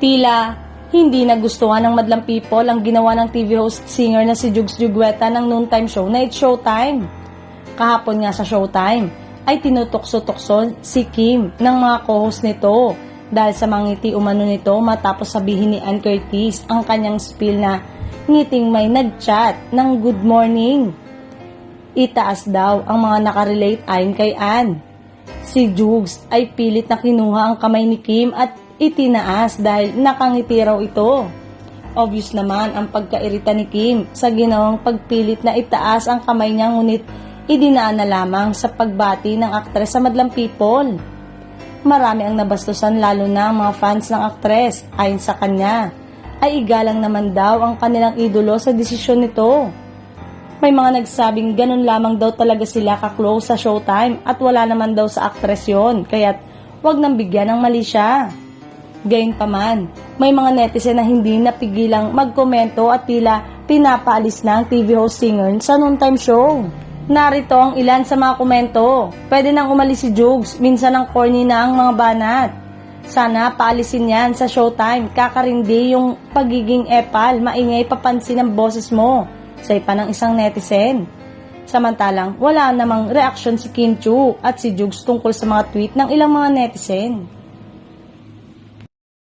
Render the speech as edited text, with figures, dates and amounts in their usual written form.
Tila hindi nagustuhan ng madlang people ang ginawa ng TV host singer na si Jugs Jugueta ng noontime show na It's Showtime. Kahapon nga sa Showtime ay tinutokso-tokso si Kim ng mga co-host nito dahil sa mga ngiti umano nito matapos sabihin ni Ann Curtis ang kanyang spiel na ngiting may nag-chat ng good morning. Itaas daw ang mga nakarelate ayon kay Ann. Si Jugs ay pilit na kinuha ang kamay ni Kim at itinaas dahil nakangiti raw ito. Obvious naman ang pagkairita ni Kim sa ginawang pagpilit na itaas ang kamay niya ngunit idinaan na lamang sa pagbati ng aktres sa madlang people. Marami ang nabastusan lalo na ang mga fans ng aktres. Ayon sa kanya, ay igalang naman daw ang kanilang idolo sa desisyon nito. May mga nagsabing ganun lamang daw talaga sila ka-close sa Showtime at wala naman daw sa aktres yon, kaya't wag nang bigyan ng mali siya. Gayunpaman, may mga netizen na hindi napigilang magkomento at tila pinapaalis na ang TV host singer sa noontime show. Narito ang ilan sa mga komento. Pwede nang umalis si Jugs, minsan ang corny na ang mga banat. Sana paalisin yan sa Showtime, kakarindi yung pagiging epal, maingay papansin ang boses mo, say pa ng isang netizen. Samantalang wala namang reaksyon si Kim Chiu at si Jugs tungkol sa mga tweet ng ilang mga netizen.